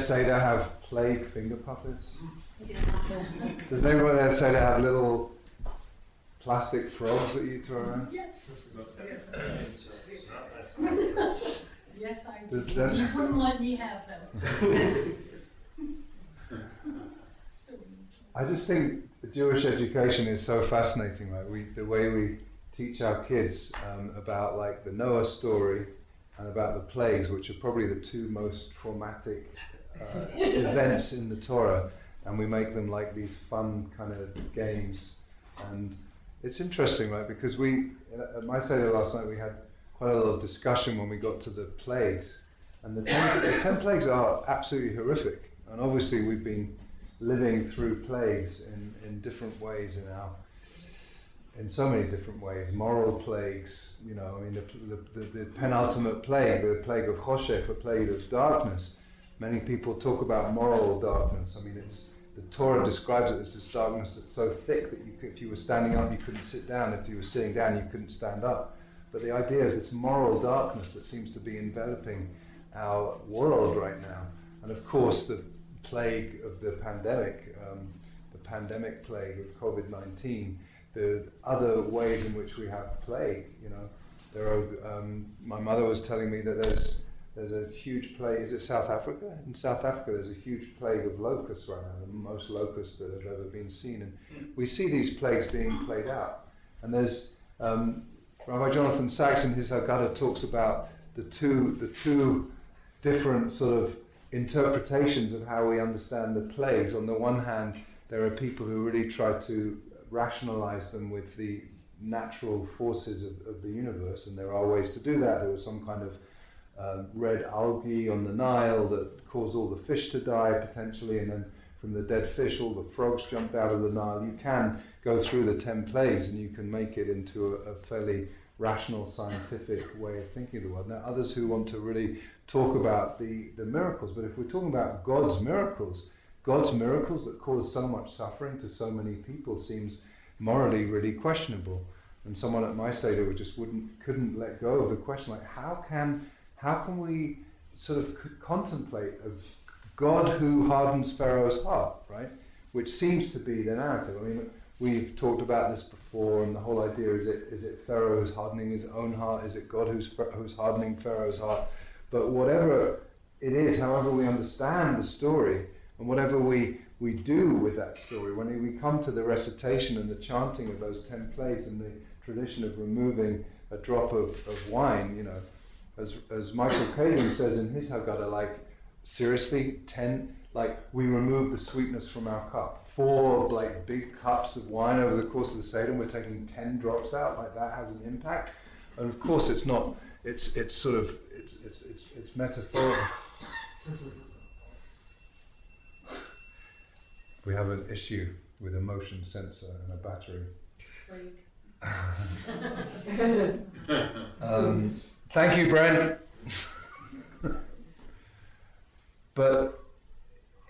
Seder have plague finger puppets? Yeah. Does anyone at Seder have little plastic frogs that you throw around? Yes. Yes, I do. Does that- You wouldn't let me have them. I just think Jewish education is so fascinating, right? The way we teach our kids about like the Noah story and about the plagues, which are probably the two most traumatic events in the Torah, and we make them like these fun kind of games. And it's interesting, right? Because at my Seder last night, we had quite a lot of discussion when we got to the plagues. And the 10 plagues are absolutely horrific. And obviously we've been living through plagues in different ways in so many different ways. Moral plagues, you know, I mean the penultimate plague, the plague of Choshech, the plague of darkness. Many people talk about moral darkness. I mean, the Torah describes it as this darkness that's so thick that if you were standing up, you couldn't sit down. If you were sitting down, you couldn't stand up. But the idea of this moral darkness that seems to be enveloping our world right now, and of course the plague of the pandemic plague of COVID-19, the other ways in which we have plague. You know, there are. My mother was telling me that there's a huge plague. Is it South Africa? In South Africa, there's a huge plague of locusts right now, the most locusts that have ever been seen, and we see these plagues being played out. And there's Rabbi Jonathan Sachs in his Haggadah talks about the two different sort of interpretations of how we understand the plagues. On the one hand, there are people who really try to rationalize them with the natural forces of the universe, and there are ways to do that. There was some kind of red algae on the Nile that caused all the fish to die potentially, and then from the dead fish all the frogs jumped out of the Nile. You can go through the 10 plagues and you can make it into a fairly rational, scientific way of thinking of the world. Now others who want to really talk about the miracles, but if we're talking about God's miracles that cause so much suffering to so many people seems morally really questionable. And someone at my Seder just couldn't let go of the question, like how can we sort of contemplate a God who hardens Pharaoh's heart, right? Which seems to be the narrative. I mean, we've talked about this before, and the whole idea is it Pharaoh who's hardening his own heart? Is it God who's hardening Pharaoh's heart? But whatever it is, however we understand the story, and whatever we do with that story, when we come to the recitation and the chanting of those 10 plagues and the tradition of removing a drop of wine, you know, as Michael Caden says in his Haggadah, like, seriously, 10, like, we remove the sweetness from our cup. 4 like big cups of wine over the course of the Seder, and we're taking 10 drops out, like that has an impact. And of course it's not, it's metaphorical. We have an issue with a motion sensor and a battery. Thank you, Brent. But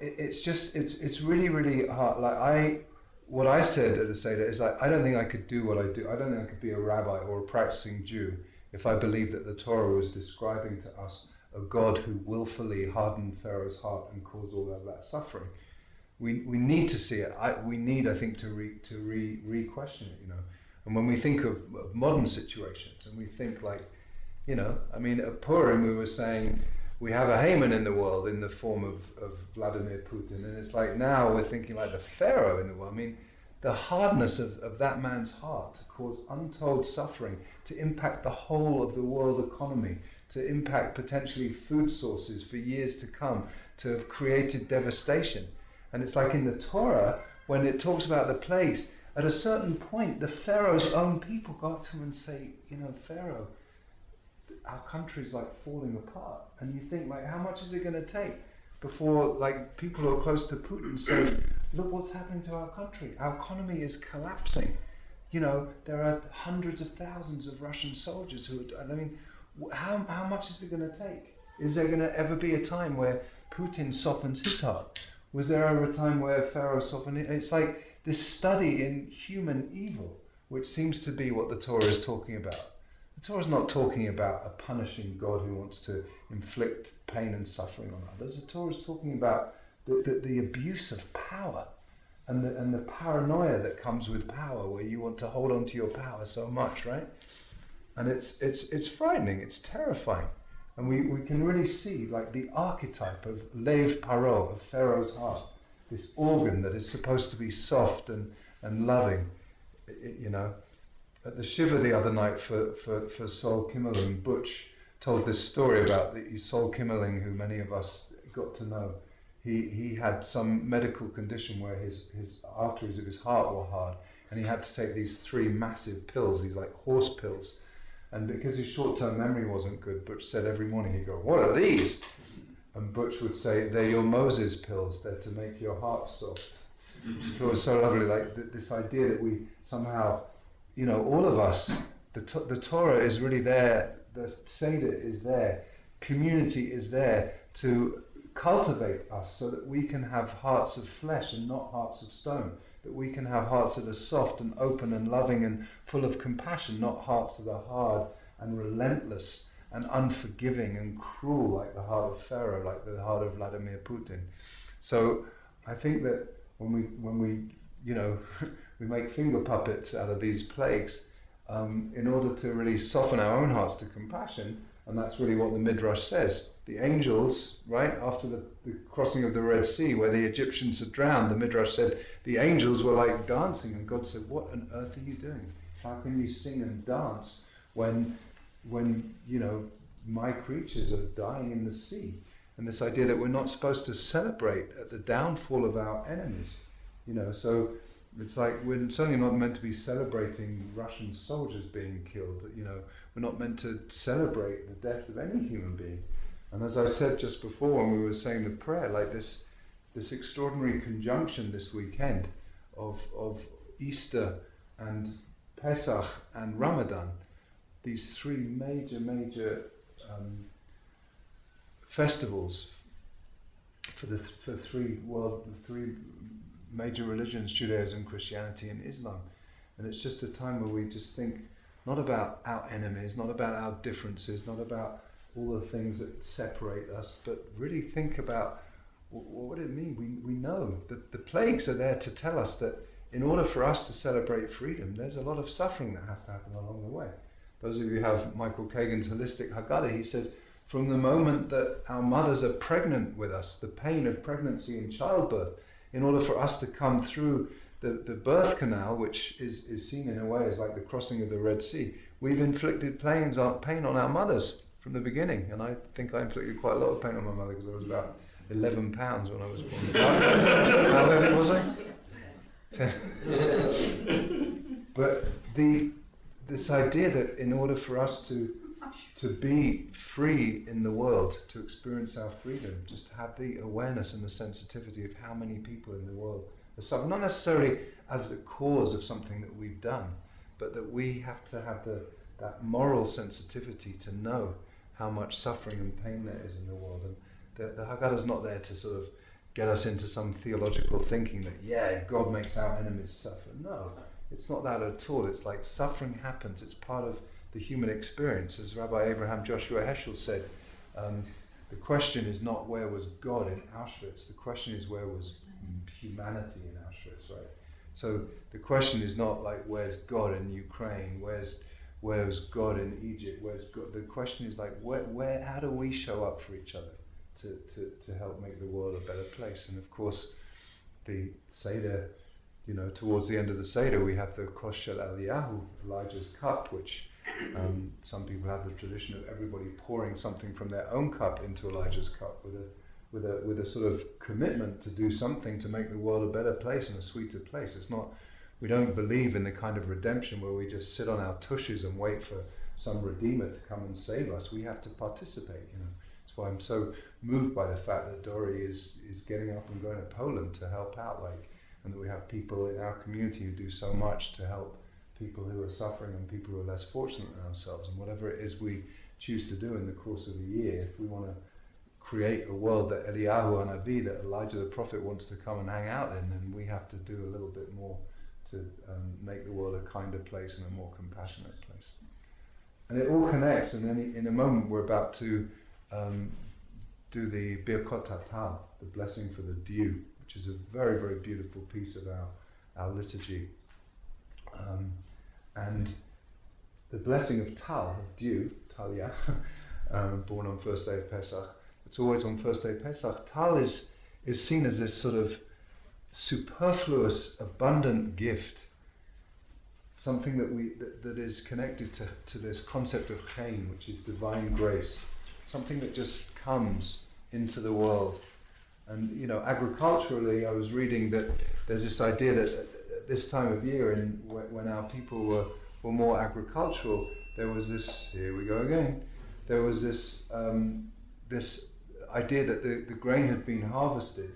it's really, really hard. Like what I said at the Seder is like, I don't think I could do what I do. I don't think I could be a rabbi or a practicing Jew if I believed that the Torah was describing to us a God who willfully hardened Pharaoh's heart and caused all of that suffering. We need to see it. We need, I think, to re-question it, you know. And when we think of modern situations, and we think like, you know, I mean, at Purim we were saying we have a Haman in the world in the form of Vladimir Putin, and it's like now we're thinking like the Pharaoh in the world. I mean, the hardness of that man's heart to cause untold suffering, to impact the whole of the world economy, to impact potentially food sources for years to come, to have created devastation. And it's like in the Torah, when it talks about the plagues, at a certain point, the Pharaoh's own people go up to him and say, you know, Pharaoh, our country's like falling apart. And you think, like, how much is it going to take before, like, people who are close to Putin say, look what's happening to our country. Our economy is collapsing. You know, there are hundreds of thousands of Russian soldiers who are, I mean, how much is it going to take? Is there going to ever be a time where Putin softens his heart? Was there ever a time where Pharaoh softened it? It's like this study in human evil, which seems to be what the Torah is talking about. The Torah is not talking about a punishing God who wants to inflict pain and suffering on others. The Torah is talking about the abuse of power and the paranoia that comes with power, where you want to hold on to your power so much, right? And it's frightening, it's terrifying. And we can really see like the archetype of Lev Paro, of Pharaoh's heart, this organ that is supposed to be soft and loving, you know. At the Shiva the other night for Sol Kimmerling, Butch told this story about the Sol Kimmerling, who many of us got to know. He had some medical condition where his arteries of his heart were hard, and he had to take these 3 massive pills, these like horse pills. And because his short-term memory wasn't good, Butch said every morning, he'd go, "What are these?" And Butch would say, "They're your Moses pills, they're to make your heart soft." Which I thought was so lovely, like this idea that we somehow, you know, all of us, the Torah is really there, the Seder is there, community is there to cultivate us so that we can have hearts of flesh and not hearts of stone, that we can have hearts that are soft and open and loving and full of compassion, not hearts that are hard and relentless and unforgiving and cruel like the heart of Pharaoh, like the heart of Vladimir Putin. So I think that when we you know, we make finger puppets out of these plagues in order to really soften our own hearts to compassion. And that's really what the Midrash says. The angels, right, after the crossing of the Red Sea, where the Egyptians had drowned, the Midrash said the angels were like dancing, and God said, "What on earth are you doing? How can you sing and dance when you know, my creatures are dying in the sea?" And this idea that we're not supposed to celebrate at the downfall of our enemies, you know, so it's like we're certainly not meant to be celebrating Russian soldiers being killed, you know, we're not meant to celebrate the death of any human being. And as I said just before when we were saying the prayer, like this extraordinary conjunction this weekend of Easter and Pesach and Ramadan, these 3 major festivals for the 3 major religions, Judaism, Christianity and Islam. And it's just a time where we just think not about our enemies, not about our differences, not about all the things that separate us, but really think about what it means. We know that the plagues are there to tell us that in order for us to celebrate freedom, there's a lot of suffering that has to happen along the way. Those of you who have Michael Kagan's holistic Haggadah, he says, from the moment that our mothers are pregnant with us, the pain of pregnancy and childbirth, in order for us to come through the birth canal, which is seen in a way as like the crossing of the Red Sea, we've inflicted pain on our mothers from the beginning. And I think I inflicted quite a lot of pain on my mother because I was about 11 pounds when I was born. How heavy was I? 10. But this idea that in order for us to be free in the world, to experience our freedom, just to have the awareness and the sensitivity of how many people in the world are suffering, not necessarily as the cause of something that we've done, but that we have to have that moral sensitivity to know how much suffering and pain there is in the world. And the Haggadah is not there to sort of get us into some theological thinking that, yeah, God makes our enemies suffer. No, it's not that at all. It's like suffering happens. It's part of the human experience. As Rabbi Abraham Joshua Heschel said, the question is not where was God in Auschwitz, the question is where was humanity in Auschwitz, right? So the question is not like where's God in Ukraine, where's God in Egypt, where's God? The question is like where how do we show up for each other to help make the world a better place? And of course the Seder, you know, towards the end of the Seder we have the Kos Shel Eliyahu, Elijah's cup, which some people have the tradition of everybody pouring something from their own cup into Elijah's cup with a sort of commitment to do something to make the world a better place and a sweeter place. It's not, we don't believe in the kind of redemption where we just sit on our tushes and wait for some redeemer to come and save us. We have to participate, you know. That's why I'm so moved by the fact that Dory is getting up and going to Poland to help out, like, and that we have people in our community who do so much to help people who are suffering and people who are less fortunate than ourselves. And whatever it is we choose to do in the course of the year, if we want to create a world that Eliyahu Hanavi, that Elijah the prophet wants to come and hang out in, then we have to do a little bit more to make the world a kinder place and a more compassionate place. And it all connects, and in a moment we're about to do the Birkot Tal, the blessing for the dew, which is a very, very beautiful piece of our liturgy. And the blessing of Tal, of dew, Talia, born on first day of Pesach, it's always on first day of Pesach. Tal is seen as this sort of superfluous, abundant gift, something that is connected to this concept of chen, which is divine grace, something that just comes into the world. And agriculturally, I was reading that there's this idea that at this time of year, when our people were more agricultural, there was this. Here we go again. There was this this idea that the grain had been harvested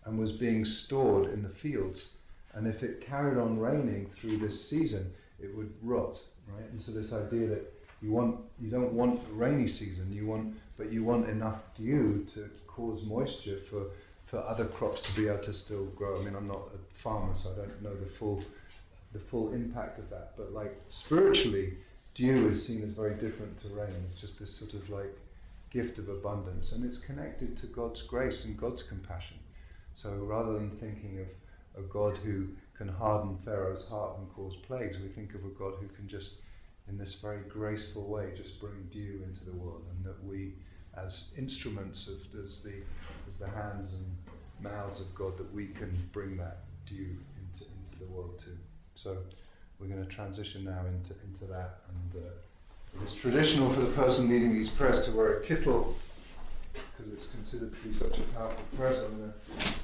and was being stored in the fields, and if it carried on raining through this season, it would rot, right? And so this idea that you don't want a rainy season, but you want enough dew to cause moisture for other crops to be able to still grow. I mean, I'm not a farmer, so I don't know the full impact of that. But like spiritually, dew is seen as very different to rain. It's just this sort of like gift of abundance, and it's connected to God's grace and God's compassion. So rather than thinking of a God who can harden Pharaoh's heart and cause plagues, we think of a God who can just, in this very graceful way, just bring dew into the world, and that we, as instruments as the hands and mouths of God, that we can bring that dew into the world too. So we're going to transition now into that, and it is traditional for the person leading these prayers to wear a kittel, because it's considered to be such a powerful prayer. So I'm going to